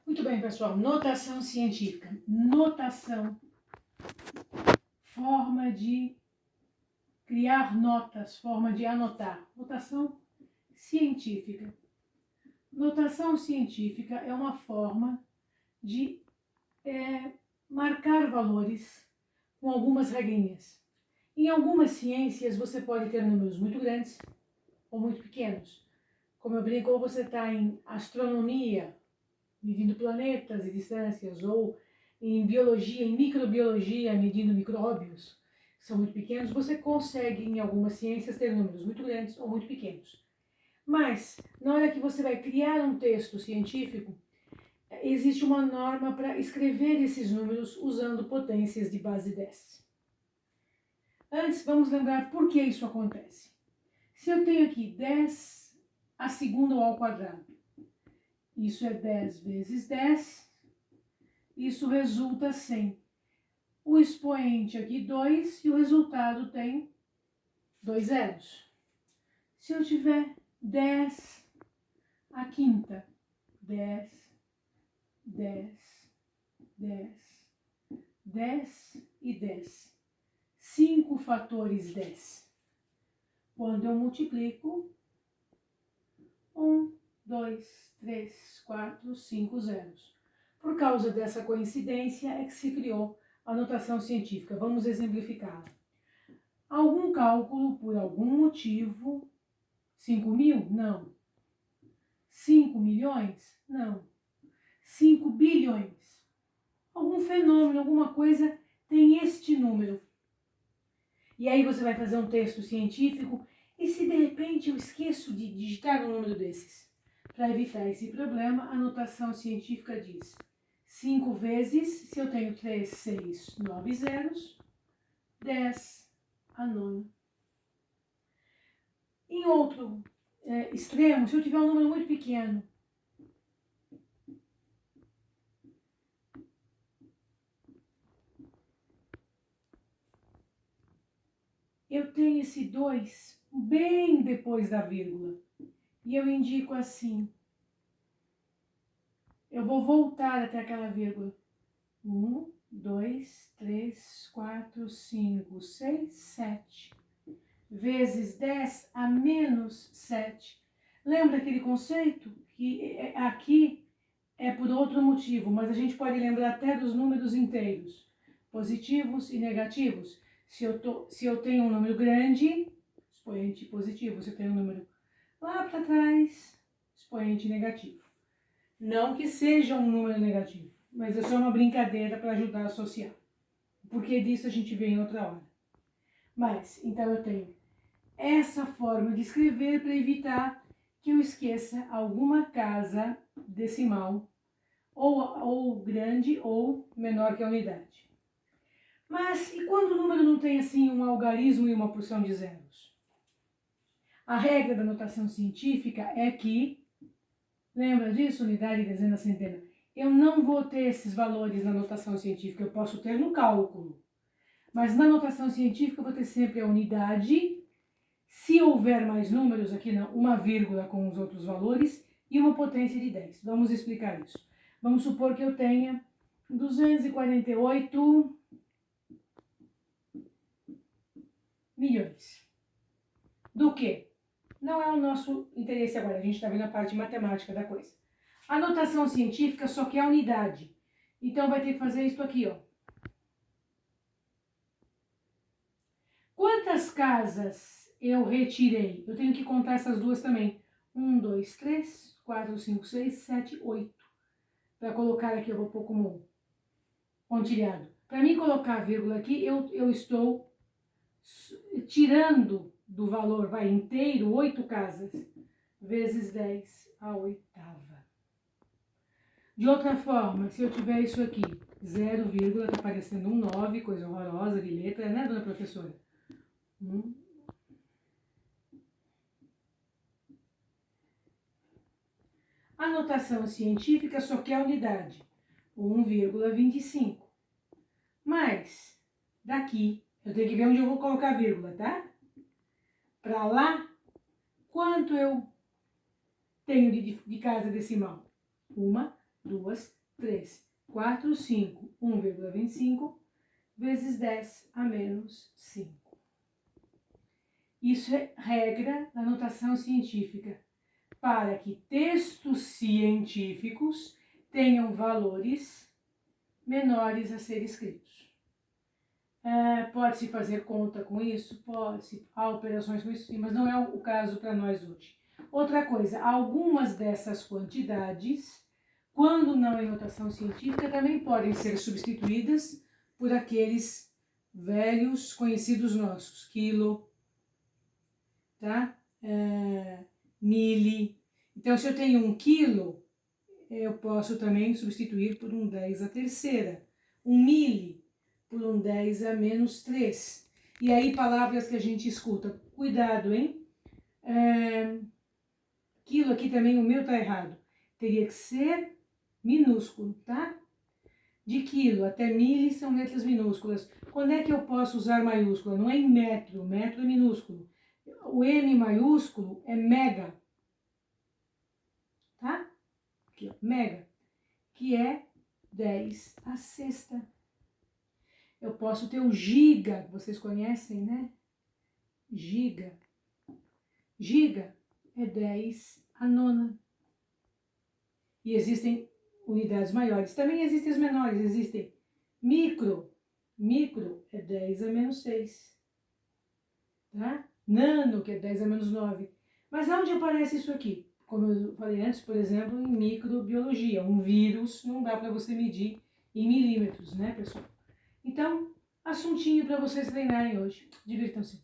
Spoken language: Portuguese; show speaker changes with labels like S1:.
S1: Muito bem, pessoal. Notação científica. Notação. Forma de criar notas, forma de anotar. Notação científica. Notação científica é uma forma de marcar valores com algumas regrinhas. Em algumas ciências você pode ter números muito grandes ou muito pequenos. Como eu brinco, ou você está em astronomia, medindo planetas e distâncias, ou em biologia, em microbiologia, medindo micróbios, que são muito pequenos, você consegue em algumas ciências ter números muito grandes ou muito pequenos. Mas, na hora que você vai criar um texto científico, existe uma norma para escrever esses números usando potências de base 10. Antes, vamos lembrar por que isso acontece. Se eu tenho aqui 10 a segunda ao quadrado, isso é 10 vezes 10, isso resulta 100. O expoente aqui 2 e o resultado tem 2 zeros. Se eu tiver 10 a quinta, 10, 10, 10, 10 e 10. 5 fatores 10. Quando eu multiplico, 1, 2, 3, 4, 5 zeros. Por causa dessa coincidência é que se criou a notação científica. Vamos exemplificá-la. Algum cálculo, por algum motivo, 5.000? Não. 5 milhões? Não. 5 bilhões? Algum fenômeno, alguma coisa tem este número. E aí você vai fazer um texto científico e se de repente eu esqueço de digitar um número desses. Para evitar esse problema, a notação científica diz 5 vezes, se eu tenho 3, 6, 9 zeros, 10 a nona. Em outro extremo, se eu tiver um número muito pequeno, eu tenho esse 2 bem depois da vírgula. E eu indico assim. Eu vou voltar até aquela vírgula. 1, 2, 3, 4, 5, 6, 7. Vezes 10 a menos 7. Lembra aquele conceito? Que aqui é por outro motivo, mas a gente pode lembrar até dos números inteiros, positivos e negativos. Se eu tenho um número grande, expoente positivo. Se eu tenho um número lá para trás, expoente negativo. Não que seja um número negativo, mas é só uma brincadeira para ajudar a associar. Porque disso a gente vê em outra hora. Mas, então eu tenho essa forma de escrever para evitar que eu esqueça alguma casa decimal, ou grande ou menor que a unidade. Mas e quando o número não tem assim um algarismo e uma porção de zeros? A regra da notação científica é que, lembra disso, unidade, dezena, centena? Eu não vou ter esses valores na notação científica, eu posso ter no cálculo. Mas na notação científica eu vou ter sempre a unidade. Se houver mais números, aqui não, uma vírgula com os outros valores e uma potência de 10. Vamos explicar isso. Vamos supor que eu tenha 248 milhões. Do quê? Não é o nosso interesse agora, a gente está vendo a parte matemática da coisa. A notação científica só quer unidade. Então vai ter que fazer isso aqui, ó. Quantas casas eu retirei? Eu tenho que contar essas duas também. 1, 2, 3, 4, 5, 6, 7, 8. Para colocar aqui, eu vou pôr como pontilhado. Para mim colocar a vírgula aqui, eu estou tirando do valor, vai, inteiro, 8 casas, vezes 10 a oitava. De outra forma, se eu tiver isso aqui, 0, tá parecendo um 9, coisa horrorosa de letra, né, dona professora? A notação científica só quer unidade, 1,25. Mas, daqui, eu tenho que ver onde eu vou colocar a vírgula, tá? Para lá, quanto eu tenho de casa decimal? 1, 2, 3. 4, 5, 1,25 vezes 10 a menos 5. Isso é regra da notação científica, para que textos científicos tenham valores menores a ser escritos. Pode-se fazer conta com isso? Pode-se. Há operações com isso, sim, mas não é o caso para nós hoje. Outra coisa, algumas dessas quantidades, quando não em notação científica, também podem ser substituídas por aqueles velhos conhecidos nossos, quilo, tá? Mili. Então, se eu tenho 1 quilo, eu posso também substituir por um 10 à terceira. 1 mili por um 10 a menos 3. E aí, palavras que a gente escuta. Cuidado, hein? Quilo aqui também, o meu tá errado. Teria que ser minúsculo, tá? De quilo até mili são letras minúsculas. Quando é que eu posso usar maiúscula? Não é em metro, metro é minúsculo. O M maiúsculo é mega, tá? Aqui, ó, mega, que é 10 à sexta. Eu posso ter o giga, vocês conhecem, né? Giga. Giga é 10 à nona. E existem unidades maiores. Também existem as menores, existem micro. Micro é 10 a menos 6. Tá? Nano, que é 10 a menos 9. Mas aonde aparece isso aqui? Como eu falei antes, por exemplo, em microbiologia. Um vírus não dá para você medir em milímetros, né, pessoal? Então, assuntinho para vocês treinarem hoje. Divirtam-se.